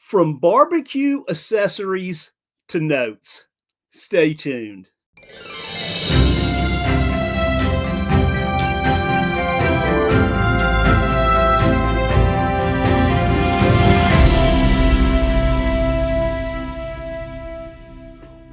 From barbecue accessories to notes. Stay tuned.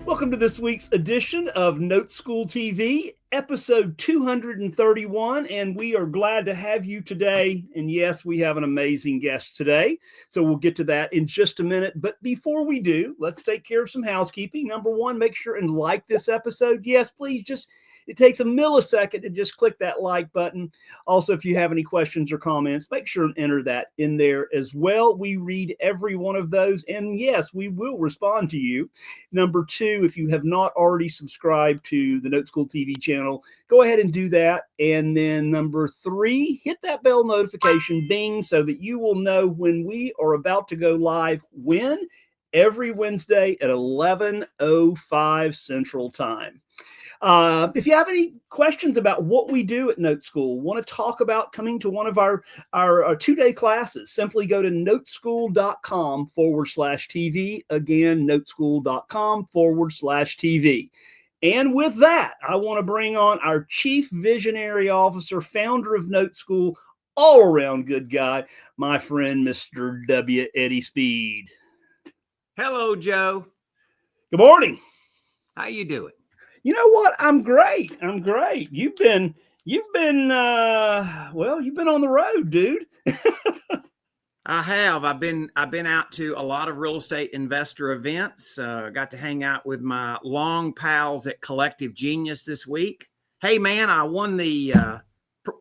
Welcome to this week's edition of NoteSchool TV, episode 231, and we are glad to have you today. And yes, we have an amazing guest today, so we'll get to that in just a minute. But before we do, let's take care of some housekeeping. Number one, make sure and like this episode. Yes, please, it takes a millisecond to just click that like button. Also, if you have any questions or comments, make sure and enter that in there as well. We read every one of those, and yes, we will respond to you. Number two, if you have not already subscribed to the NoteSchool TV channel, go ahead and do that. And then number three, hit that bell notification ding so that you will know when we are about to go live. When? Every Wednesday at 11:05 Central Time. If you have any questions about what we do at NoteSchool, want to talk about coming to one of our two-day classes, simply go to noteschool.com/TV. Again, noteschool.com/TV. And with that, I want to bring on our Chief Visionary Officer, founder of NoteSchool, all-around good guy, my friend, Mr. W. Eddie Speed. Hello, Joe. Good morning. How you doing? You know what? I'm great. You've been on the road, dude. I have. I've been out to a lot of real estate investor events. Got to hang out with my long pals at Collective Genius this week. Hey, man, I won the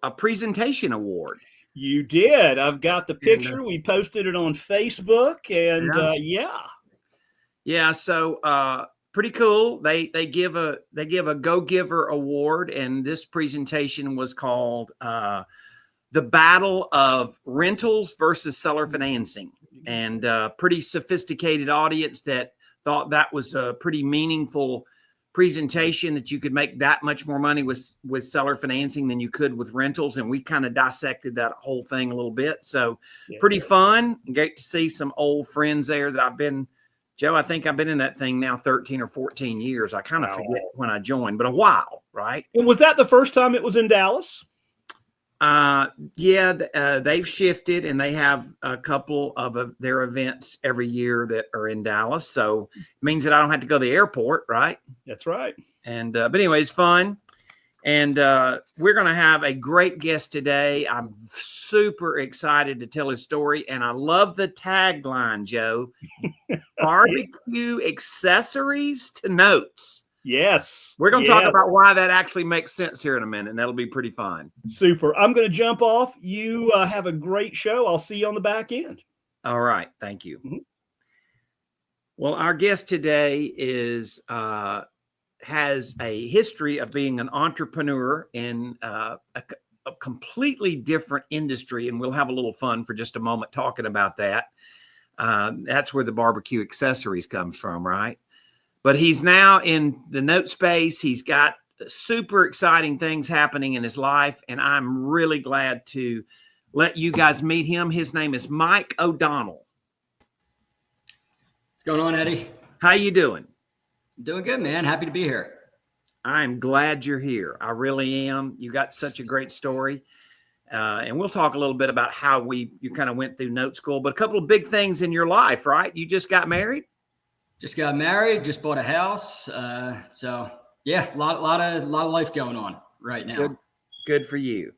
a presentation award. You did. I've got the picture. We posted it on Facebook, and yeah. So pretty cool. They give a Go Giver award, and this presentation was called The Battle of Rentals versus Seller Financing, and pretty sophisticated audience that thought that was a pretty meaningful presentation, that you could make that much more money with seller financing than you could with rentals. And we kind of dissected that whole thing a little bit. So pretty fun. Great to see some old friends there that Joe, I think I've been in that thing now 13 or 14 years. I kind of forget when I joined, but a while, right? And was that the first time it was in Dallas? They've shifted, and they have a couple of their events every year that are in Dallas. So it means that I don't have to go to the airport, right? That's right. And but anyways, fun. And we're going to have a great guest today. I'm super excited to tell his story. And I love the tagline, Joe. Barbecue accessories to notes. Yes. We're going to talk about why that actually makes sense here in a minute. And that'll be pretty fun. Super. I'm going to jump off. You have a great show. I'll see you on the back end. All right. Thank you. Mm-hmm. Well, our guest today has a history of being an entrepreneur in a completely different industry, and we'll have a little fun for just a moment talking about that. That's where the barbecue accessories comes from, right? But he's now in the note space. He's got super exciting things happening in his life, and I'm really glad to let you guys meet him. His name is Mike O'Donnell. What's going on, Eddie? How you doing? Doing good, man. Happy to be here. I'm glad you're here. I really am. You got such a great story. And we'll talk a little bit about how you kind of went through note school, but a couple of big things in your life, right? You just got married? Just got married, just bought a house. So yeah, a lot of life going on right now. Good for you.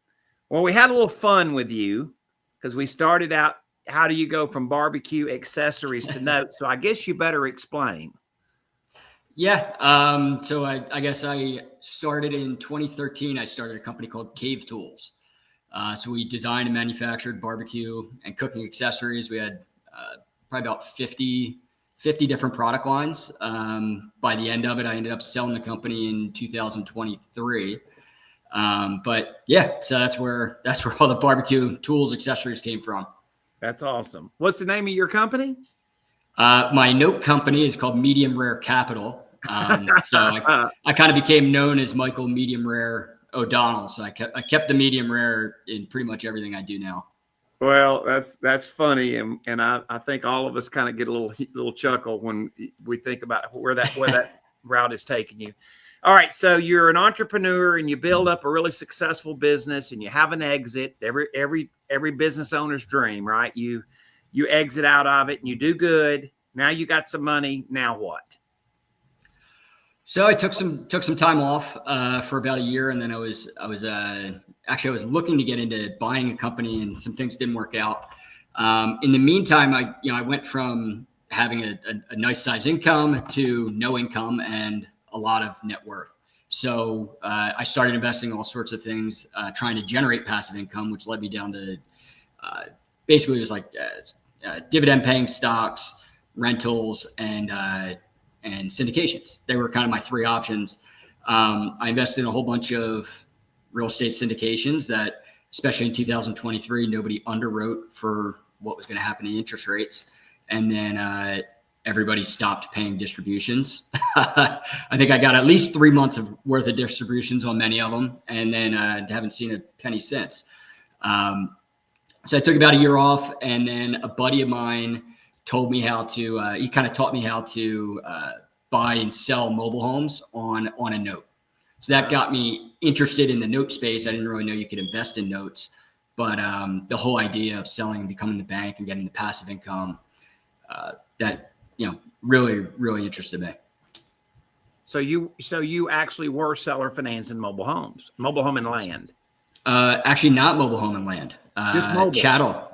Well, we had a little fun with you because we started out, how do you go from barbecue accessories to notes? So I guess you better explain. Yeah. So I guess I started in 2013. I started a company called Cave Tools. So we designed and manufactured barbecue and cooking accessories. We had probably about 50 different product lines. By the end of it, I ended up selling the company in 2023. But yeah, so that's where all the barbecue tools, accessories came from. That's awesome. What's the name of your company? My note company is called Medium Rare Capital. So I kind of became known as Michael Medium Rare O'Donnell. So I kept the medium rare in pretty much everything I do now. Well, that's funny, and I think all of us kind of get a little chuckle when we think about where that route is taking you. All right, so you're an entrepreneur and you build up a really successful business and you have an exit. Every business owner's dream, right? You exit out of it and you do good. Now you got some money. Now what? So I took some time off for about a year, and then I was looking to get into buying a company, and some things didn't work out. In the meantime, I went from having a nice size income to no income and a lot of net worth. So I started investing in all sorts of things, trying to generate passive income, which led me down to basically it was like dividend paying stocks, rentals, and syndications. They were kind of my three options. I invested in a whole bunch of real estate syndications that, especially in 2023, nobody underwrote for what was going to happen in interest rates. And then everybody stopped paying distributions. I think I got at least 3 months worth of distributions on many of them, and then haven't seen a penny since. So I took about a year off, and then a buddy of mine told me how to, he kind of taught me how to buy and sell mobile homes on a note. So that got me interested in the note space. I didn't really know you could invest in notes, but the whole idea of selling and becoming the bank and getting the passive income, that, really, really interested me. So you actually were seller financing mobile home and land. Actually not mobile home and land, just mobile.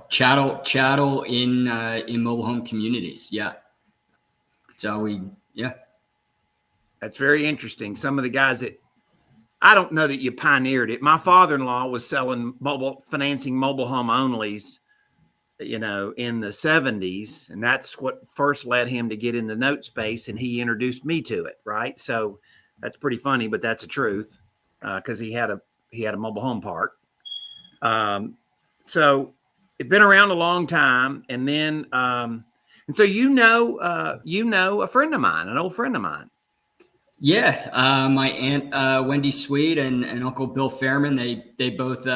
Chattel in mobile home communities. Yeah. So that's very interesting. Some of the guys that, I don't know that you pioneered it. My father-in-law was financing mobile home onlys, in the 70s. And that's what first led him to get in the note space. And he introduced me to it. Right. So that's pretty funny, but that's the truth. Cause he had a mobile home park. So it's been around a long time. And then, and so, a friend of mine, an old friend of mine. Yeah. My aunt, Wendy Sweet and Uncle Bill Fairman, they both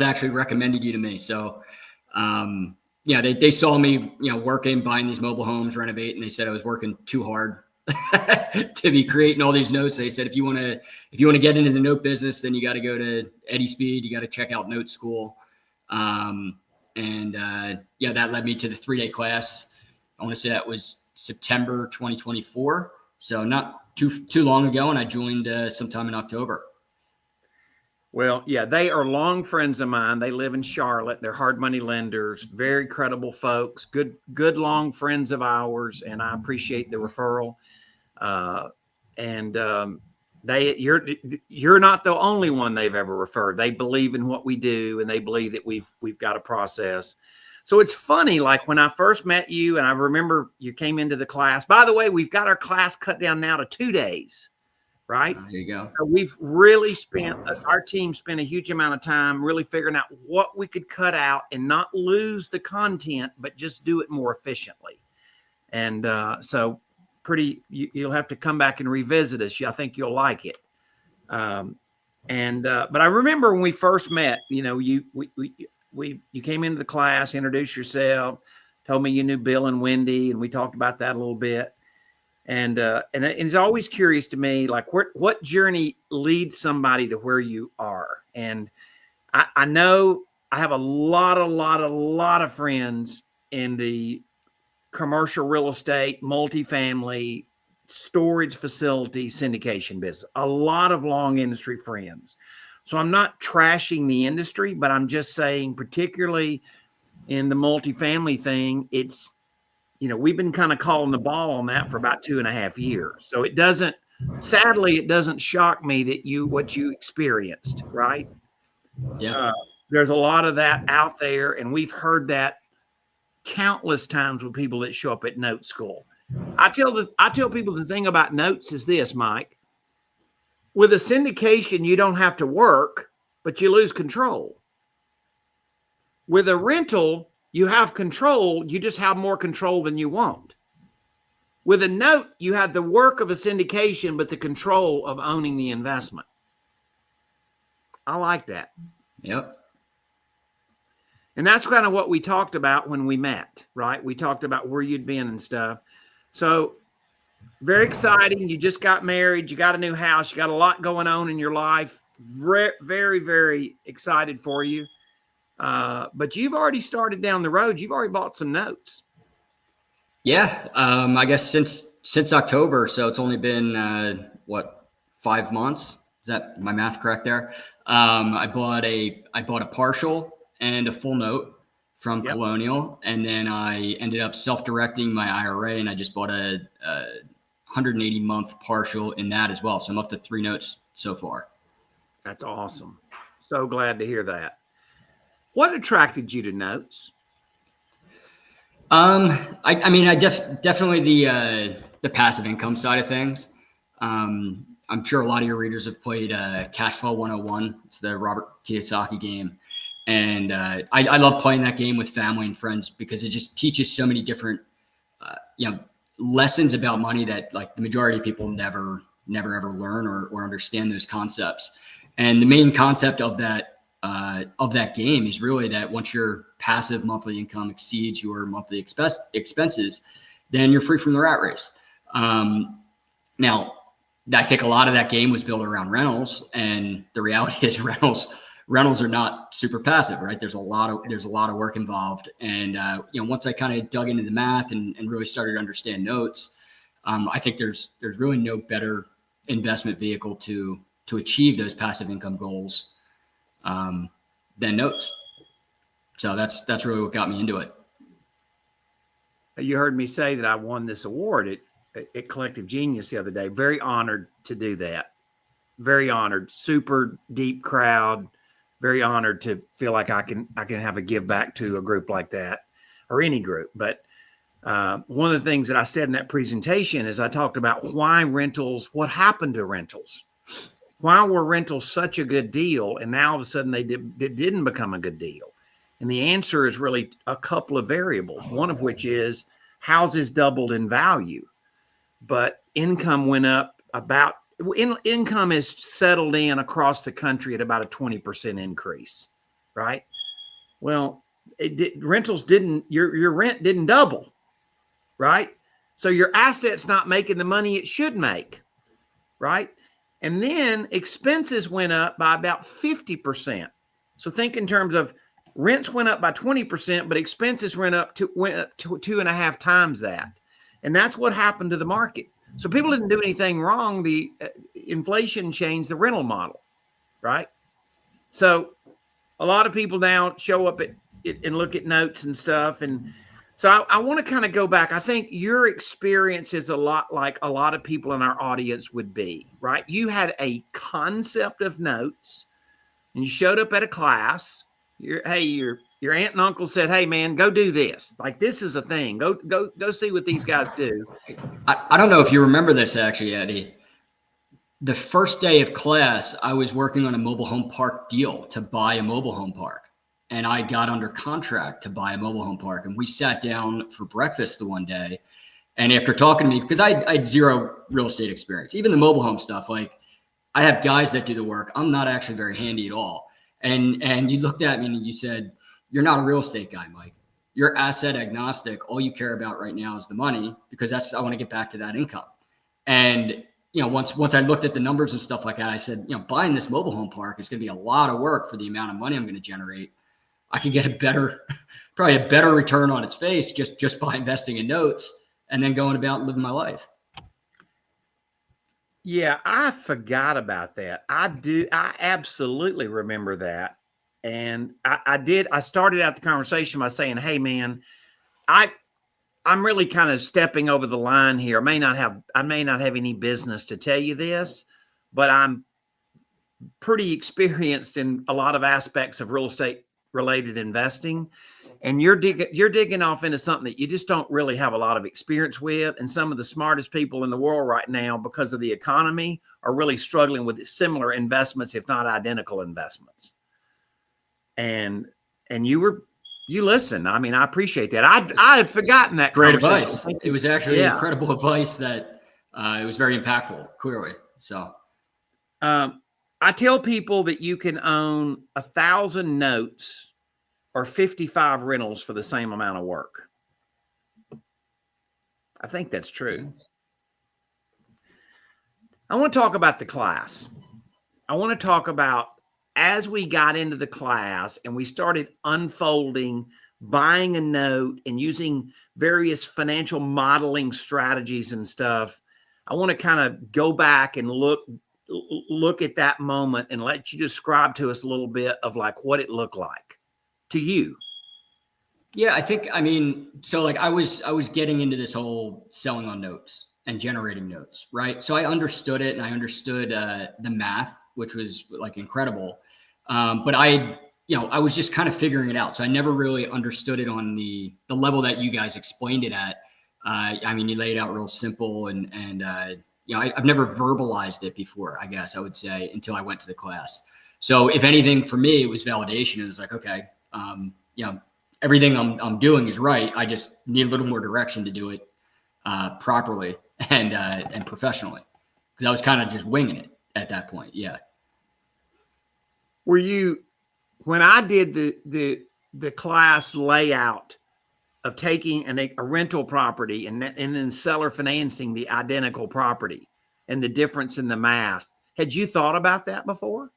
actually recommended you to me. So, they saw me, working, buying these mobile homes, renovating. They said I was working too hard to be creating all these notes. They said, if you want to get into the note business, then you got to go to Eddie Speed. You got to check out NoteSchool. That led me to the 3-day class. I want to say that was September 2024. So not too long ago. And I joined sometime in October. Well, yeah, they are long friends of mine. They live in Charlotte. They're hard money lenders, very credible folks, good long friends of ours. And I appreciate the referral. You're not the only one they've ever referred. They believe in what we do, and they believe that we've got a process. So it's funny, like when I first met you, and I remember you came into the class. By the way, we've got our class cut down now to 2 days, right? There you go. So we've really our team spent a huge amount of time really figuring out what we could cut out and not lose the content, but just do it more efficiently. And you'll have to come back and revisit us. I think you'll like it. But I remember when we first met, you came into the class, introduced yourself, told me you knew Bill and Wendy, and we talked about that a little bit. And it's always curious to me, like what journey leads somebody to where you are. And I know I have a lot of friends in the commercial real estate, multifamily, storage facility, syndication business, a lot of long industry friends. So I'm not trashing the industry, but I'm just saying, particularly in the multifamily thing, it's, we've been kind of calling the ball on that for about 2.5 years. So sadly, it doesn't shock me that what you experienced, right? Yeah. There's a lot of that out there. And we've heard that countless times with people that show up at Note School. I tell people the thing about notes is this, Mike. With a syndication, you don't have to work, but you lose control. With a rental, you have control. You just have more control than you want. With a note, you have the work of a syndication, but the control of owning the investment. I like that. Yep. And that's kind of what we talked about when we met, right? We talked about where you'd been and stuff. So very exciting. You just got married. You got a new house. You got a lot going on in your life. Very, very, very excited for you. But you've already started down the road. You've already bought some notes. Yeah. I guess since October. So it's only been, 5 months? Is that my math correct there? I bought a partial and a full note from Colonial. And then I ended up self-directing my IRA, and I just bought a 180 month partial in that as well. So I'm up to 3 notes so far. That's awesome. So glad to hear that. What attracted you to notes? I mean, definitely the passive income side of things. I'm sure a lot of your readers have played Cash Flow 101. It's the Robert Kiyosaki game. And I love playing that game with family and friends because it just teaches so many different, lessons about money that like the majority of people never ever learn or understand those concepts. And the main concept of that game is really that once your passive monthly income exceeds your monthly expenses, then you're free from the rat race. Now, I think a lot of that game was built around rentals, and the reality is rentals are not super passive, right? There's a lot of work involved. And, once I kind of dug into the math and really started to understand notes, I think there's really no better investment vehicle to achieve those passive income goals than notes. So that's really what got me into it. You heard me say that I won this award at Collective Genius the other day. Very honored to do that. Very honored. Super deep crowd. Very honored to feel like I can have a give back to a group like that, or any group. But one of the things that I said in that presentation is I talked about why rentals, what happened to rentals, why were rentals such a good deal, and now all of a sudden it didn't become a good deal. And the answer is really a couple of variables. One of which is houses doubled in value, but income went up income is settled in across the country at about a 20% increase, right? Well, rentals didn't, your rent didn't double, right? So your asset's not making the money it should make, right? And then expenses went up by about 50%. So think in terms of rents went up by 20%, but expenses went up to 2.5 times that. And that's what happened to the market. So people didn't do anything wrong. The inflation changed the rental model, right? So a lot of people now show up and look at notes and stuff. And so I want to kind of go back. I think your experience is a lot like a lot of people in our audience would be, right? You had a concept of notes and you showed up at a class. Your aunt and uncle said, "Hey man, go do this. Like this is a thing. Go see what these guys do." I don't know if you remember this actually, Eddie. The first day of class, I was working on a mobile home park deal to buy a mobile home park. And I got under contract to buy a mobile home park. And we sat down for breakfast the one day. And after talking to me, because I had zero real estate experience, even the mobile home stuff, like I have guys that do the work. I'm not actually very handy at all. And you looked at me and you said, "You're not a real estate guy, Mike. You're asset agnostic. All you care about right now is the money because I want to get back to that income." And, once I looked at the numbers and stuff like that, I said, buying this mobile home park is going to be a lot of work for the amount of money I'm going to generate. I could get probably a better return on its face just by investing in notes and then going about living my life. Yeah, I forgot about that. I absolutely remember that. And I started out the conversation by saying, "Hey man, I'm really kind of stepping over the line here. I may not have any business to tell you this, but I'm pretty experienced in a lot of aspects of real estate related investing. And you're digging off into something that you just don't really have a lot of experience with. And some of the smartest people in the world right now, because of the economy, are really struggling with similar investments, if not identical investments." And you listen. I mean, I appreciate that. I had forgotten that. Great advice. It was actually incredible advice that it was very impactful, clearly. So I tell people that you can own 1,000 notes or 55 rentals for the same amount of work? I think that's true. I want to talk about the class. I want to talk about as we got into the class and we started unfolding, buying a note and using various financial modeling strategies and stuff. I want to kind of go back and look at that moment and let you describe to us a little bit of like what it looked like to you. Yeah, I mean, so like I was getting into this whole selling on notes and generating notes, right? So I understood it and I understood the math, which was like incredible. But I was just kind of figuring it out. So I never really understood it on the level that you guys explained it at. I mean, you laid it out real simple and I've never verbalized it before, I guess I would say, until I went to the class. So if anything, for me, it was validation. It was like, okay, everything I'm doing is right. I just need a little more direction to do it properly and professionally, because I was kind of just winging it at that point. Yeah. Were you, when I did the class layout of taking a rental property and then seller financing the identical property and the difference in the math, had you thought about that before?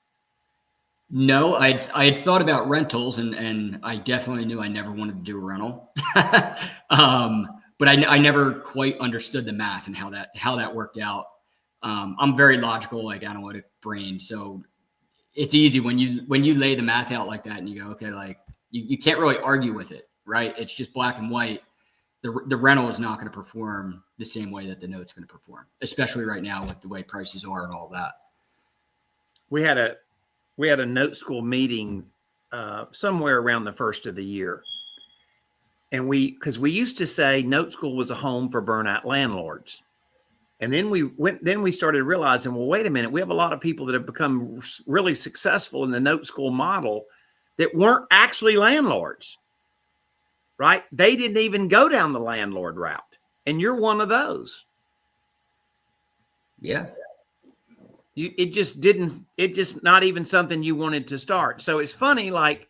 No, I had thought about rentals and I definitely knew I never wanted to do a rental. But I never quite understood the math and how that worked out. I'm very logical, like analytic brain. So it's easy when you lay the math out like that and you go, okay, like you can't really argue with it, right? It's just black and white. The rental is not going to perform the same way that the note's going to perform, especially right now with the way prices are and all that. We had a note school meeting somewhere around the first of the year. And because we used to say note school was a home for burnout landlords. And then we started realizing, well, wait a minute, we have a lot of people that have become really successful in the note school model that weren't actually landlords, right? They didn't even go down the landlord route. And you're one of those. Yeah. It just not even something you wanted to start. So it's funny, like,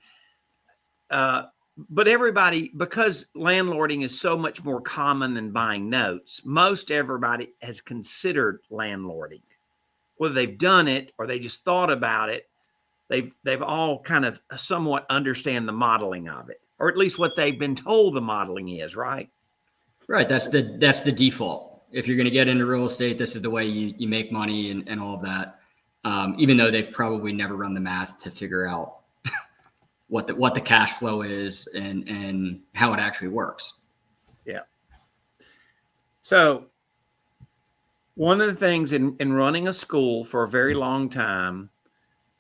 but everybody, because landlording is so much more common than buying notes, most everybody has considered landlording. Whether they've done it or they just thought about it, they've all kind of somewhat understand the modeling of it, or at least what they've been told the modeling is, right? Right. That's the default. If you're going to get into real estate, this is the way you make money and all of that. Even though they've probably never run the math to figure out what the cash flow is and how it actually works. Yeah. So one of the things in running a school for a very long time,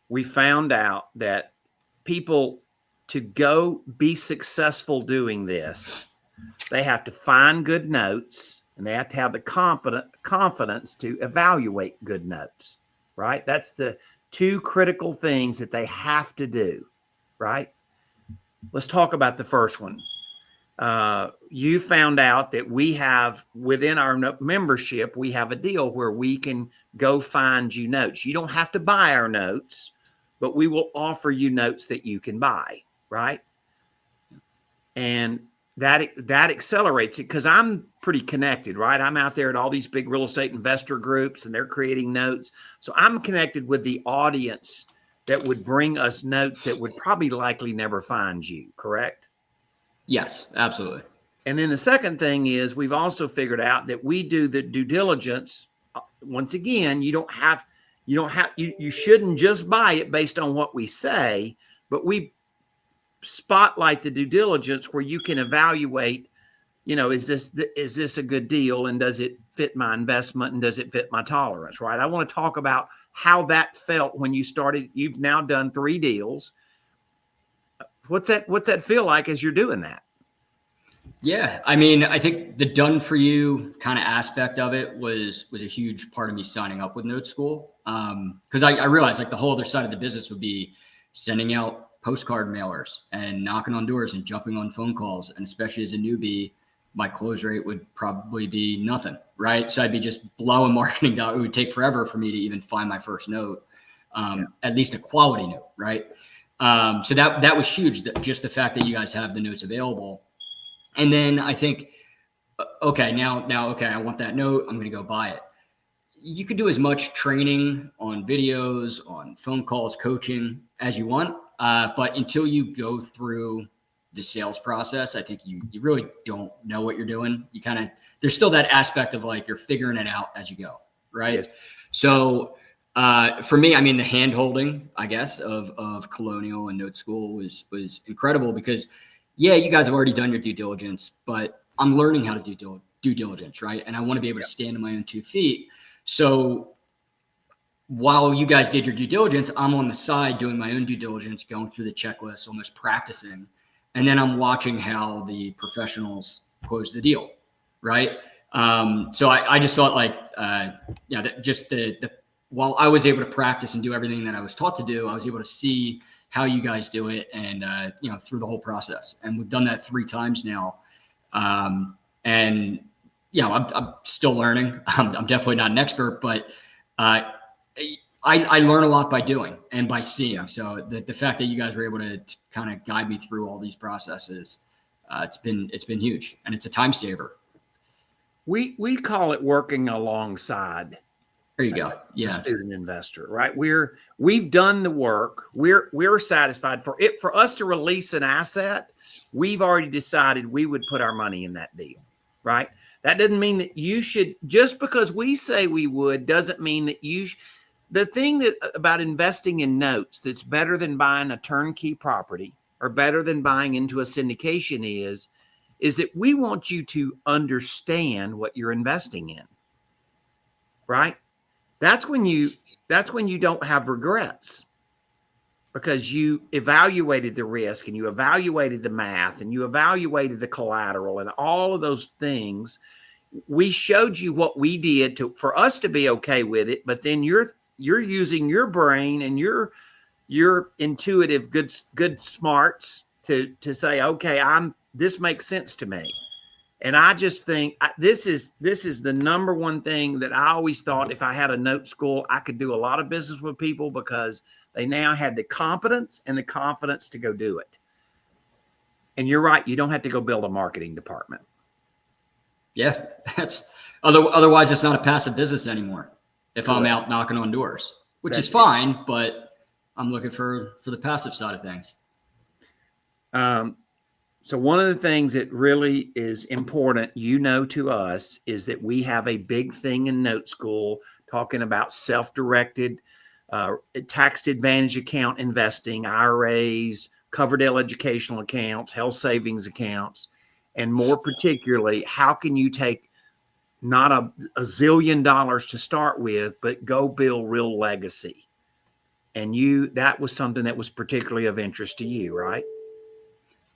we found out that people, to go be successful doing this, they have to find good notes and they have to have the confidence to evaluate good notes, right? That's the two critical things that they have to do, right? Let's talk about the first one. You found out that we have, within our membership, we have a deal where we can go find you notes. You don't have to buy our notes, but we will offer you notes that you can buy, right? And that accelerates it, because I'm pretty connected, right? I'm out there at all these big real estate investor groups and they're creating notes. So I'm connected with the audience that would bring us notes that would probably likely never find you, correct? Yes, absolutely. And then the second thing is, we've also figured out that we do the due diligence. Once again, you shouldn't just buy it based on what we say, but we spotlight the due diligence where you can evaluate, is this a good deal, and does it fit my investment, and does it fit my tolerance, right? I want to talk about how that felt when you started. You've now done 3 deals. What's that feel like as you're doing that? Yeah, I mean, I think the done for you kind of aspect of it was a huge part of me signing up with Note School. Because I realized, like, the whole other side of the business would be sending out postcard mailers and knocking on doors and jumping on phone calls. And especially as a newbie, my close rate would probably be nothing, right? So I'd be just blowing marketing dollars. It would take forever for me to even find my first note, at least a quality note, right? So that was huge. Just the fact that you guys have the notes available. And then I think, okay, now, okay, I want that note. I'm going to go buy it. You could do as much training on videos, on phone calls, coaching as you want. But until you go through the sales process, I think you really don't know what you're doing. You kind of, there's still that aspect of like, you're figuring it out as you go. Right. Yes. So, for me, I mean, the hand holding, I guess, of Colonial and NoteSchool was incredible because, yeah, you guys have already done your due diligence, but I'm learning how to do due diligence, right? And I want to be able to stand on my own 2 feet. So while you guys did your due diligence, I'm on the side doing my own due diligence, going through the checklist, almost practicing. And then I'm watching how the professionals close the deal, right? So I just thought like, that just while I was able to practice and do everything that I was taught to do, I was able to see how you guys do it and, through the whole process. And we've done that 3 times now. And, I'm still learning. I'm definitely not an expert, but I learn a lot by doing and by seeing. So the fact that you guys were able to kind of guide me through all these processes, it's been huge, and it's a time saver. We call it working alongside. There you go. Yeah. Student investor, right? We've done the work. We're satisfied for us to release an asset. We've already decided we would put our money in that deal, right? That doesn't mean that you should, just because we say we would, doesn't mean that the thing about investing in notes that's better than buying a turnkey property or better than buying into a syndication is that we want you to understand what you're investing in, right? That's when you don't have regrets, because you evaluated the risk and you evaluated the math and you evaluated the collateral and all of those things. We showed you what we did for us to be okay with it, but then you're using your brain and your intuitive good smarts to say, okay, this makes sense to me. And I just think this is the number one thing that I always thought, if I had a NoteSchool, I could do a lot of business with people, because they now had the competence and the confidence to go do it. And you're right. You don't have to go build a marketing department. Yeah. Otherwise it's not a passive business anymore. If I'm out knocking on doors, which is fine, but I'm looking for the passive side of things. So one of the things that really is important, to us, is that we have a big thing in NoteSchool talking about self-directed, tax advantage account investing, IRAs, Coverdell educational accounts, health savings accounts, and more particularly, how can you take not a zillion dollars to start with, but go build real legacy? And that was something that was particularly of interest to you, right?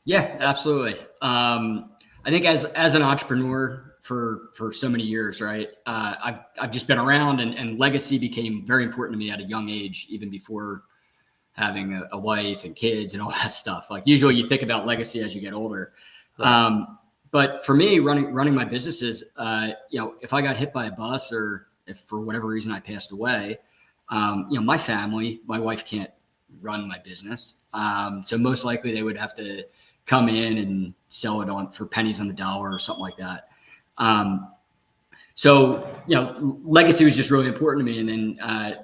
Yeah, absolutely. I think as an entrepreneur for so many years, right, I've just been around, and legacy became very important to me at a young age, even before having a wife and kids and all that stuff. Like, usually you think about legacy as you get older. Right. But for me, running my businesses, if I got hit by a bus, or if for whatever reason I passed away, my family, my wife can't run my business. So most likely they would have to come in and sell it for pennies on the dollar or something like that. So legacy was just really important to me. And then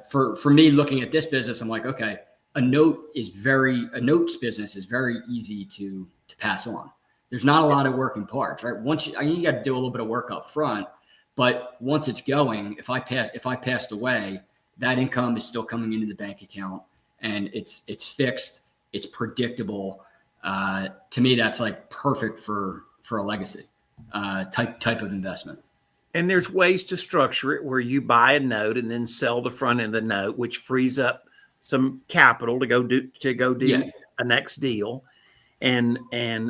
for me, looking at this business, I'm like, okay, a notes business is very easy to pass on. There's not a lot of working parts, right? You got to do a little bit of work up front, but once it's going, if I passed away, that income is still coming into the bank account, and it's fixed, it's predictable. To me, that's like perfect for a legacy type of investment. And there's ways to structure it where you buy a note and then sell the front end of the note, which frees up some capital to go do a next deal. And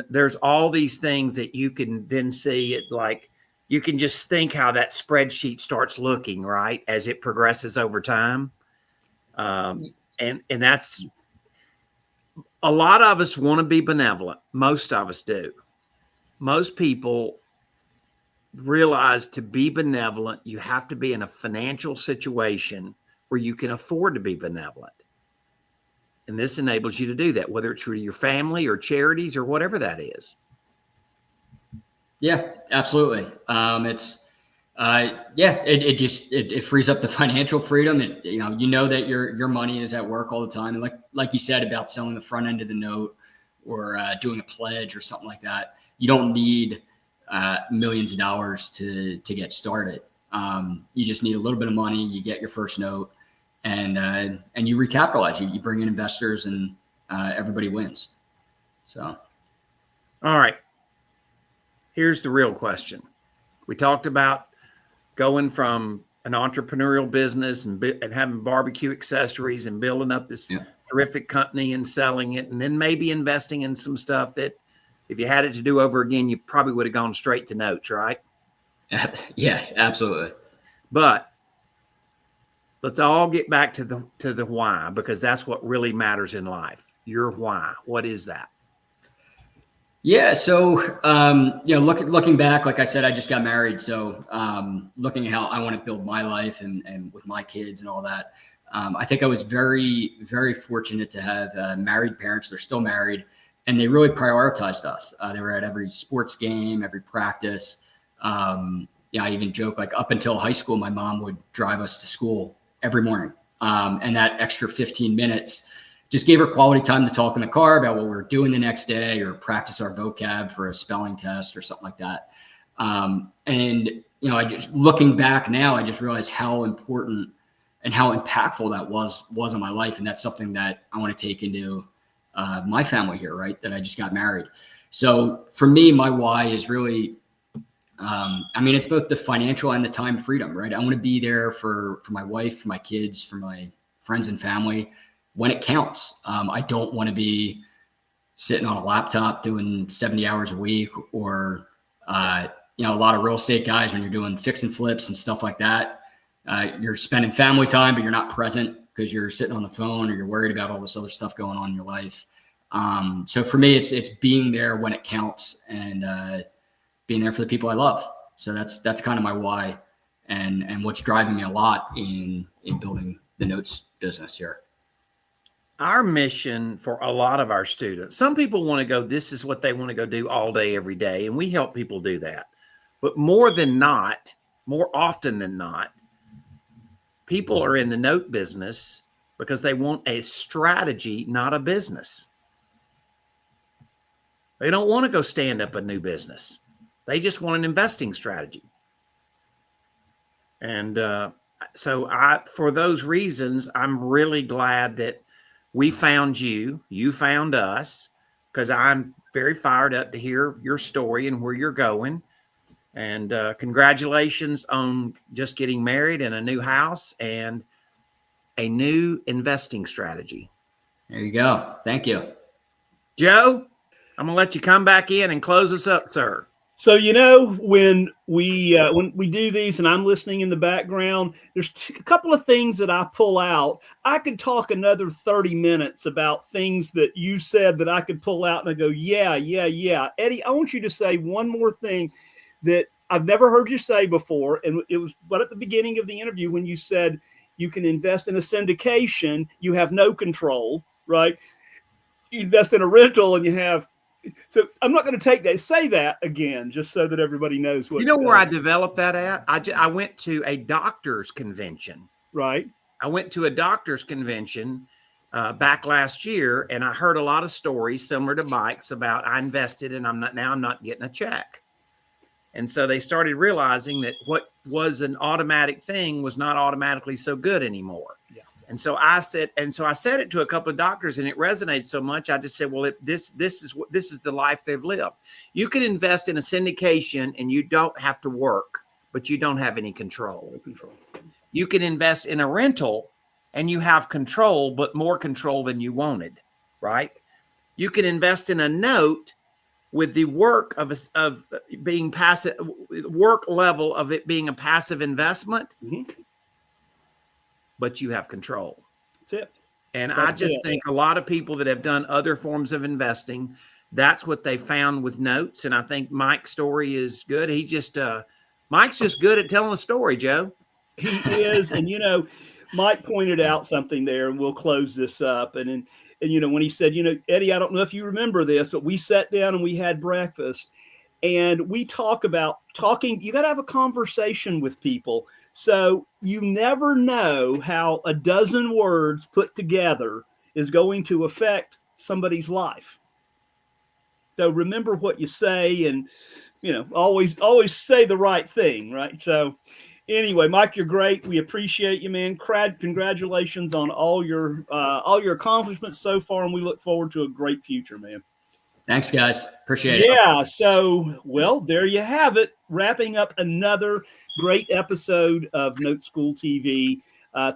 there's all these things that you can then see it, like you can just think how that spreadsheet starts looking, right, as it progresses over time. And that's, a lot of us want to be benevolent. Most of us do. Most people realize to be benevolent, you have to be in a financial situation where you can afford to be benevolent. And this enables you to do that, whether it's for your family or charities or whatever that is. Yeah, absolutely. It frees up the financial freedom. If you know that your money is at work all the time, and like you said about selling the front end of the note or doing a pledge or something like that, you don't need millions of dollars to get started. You just need a little bit of money. You get your first note, and you recapitalize. You bring in investors, and everybody wins. So, all right. Here's the real question. We talked about going from an entrepreneurial business and having barbecue accessories and building up this terrific company and selling it, and then maybe investing in some stuff that if you had it to do over again, you probably would have gone straight to notes, right? Yeah, absolutely. But let's all get back to the why, because that's what really matters in life. Your why. What is that? Yeah. So, looking back, like I said, I just got married. So, looking at how I want to build my life and with my kids and all that, I think I was very, very fortunate to have married parents. They're still married, and they really prioritized us. They were at every sports game, every practice. I even joke, like up until high school, my mom would drive us to school every morning. And that extra 15 minutes just gave her quality time to talk in the car about what we were doing the next day or practice our vocab for a spelling test or something like that. I just looking back now, I just realized how important and how impactful that was on my life. And that's something that I want to take into my family here, right? That I just got married. So for me, my why is really, it's both the financial and the time freedom, right? I want to be there for my wife, for my kids, for my friends and family when it counts. I don't want to be sitting on a laptop doing 70 hours a week or, a lot of real estate guys, when you're doing fix and flips and stuff like that, you're spending family time, but you're not present because you're sitting on the phone or you're worried about all this other stuff going on in your life. So for me, it's being there when it counts and being there for the people I love. So that's kind of my why and what's driving me a lot in building the notes business here. Our mission for a lot of our students, some people want to go, this is what they want to go do all day, every day. And we help people do that. But more often than not, people are in the note business because they want a strategy, not a business. They don't want to go stand up a new business. They just want an investing strategy. And for those reasons, I'm really glad that we found you found us, because I'm very fired up to hear your story and where you're going. And congratulations on just getting married and a new house and a new investing strategy. There you go. Thank you. Joe, I'm going to let you come back in and close us up, sir. So, when we do these and I'm listening in the background, there's a couple of things that I pull out. I could talk another 30 minutes about things that you said that I could pull out and I go, yeah. Eddie, I want you to say one more thing that I've never heard you say before. And it was right at the beginning of the interview when you said you can invest in a syndication, you have no control, right? You invest in a rental and you have. So I'm not going to say that again, just so that everybody knows what. You know where I developed that at? I went to a doctor's convention. Right. I went to a doctor's convention back last year, and I heard a lot of stories similar to Mike's about I invested and I'm not getting a check. And so they started realizing that what was an automatic thing was not automatically so good anymore. Yeah. And so I said it to a couple of doctors, and it resonated so much. I just said, well, this is the life they've lived. You can invest in a syndication and you don't have to work, but you don't have any control. You can invest in a rental and you have control, but more control than you wanted, right? You can invest in a note with the work of being passive, work level of it being a passive investment. Mm-hmm. But you have control. That's it. And I just think a lot of people that have done other forms of investing, that's what they found with notes. And I think Mike's story is good. Mike's just good at telling a story, Joe. He is. And, Mike pointed out something there, and we'll close this up. And And, when he said, Eddie, I don't know if you remember this, but we sat down and we had breakfast and we talking. You got to have a conversation with people. So you never know how a dozen words put together is going to affect somebody's life. So remember what you say, and always say the right thing, right? So anyway, Mike, you're great. We appreciate you, man. Congratulations on all your accomplishments so far, and we look forward to a great future, man. Thanks, guys. Appreciate it. Yeah. So, well, there you have it. Wrapping up another great episode of NoteSchool TV.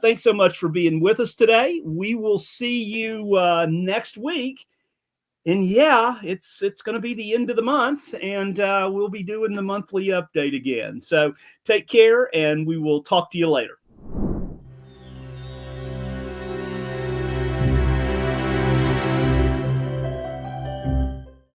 Thanks so much for being with us today. We will see you next week. And yeah, it's going to be the end of the month, and we'll be doing the monthly update again. So take care, and we will talk to you later.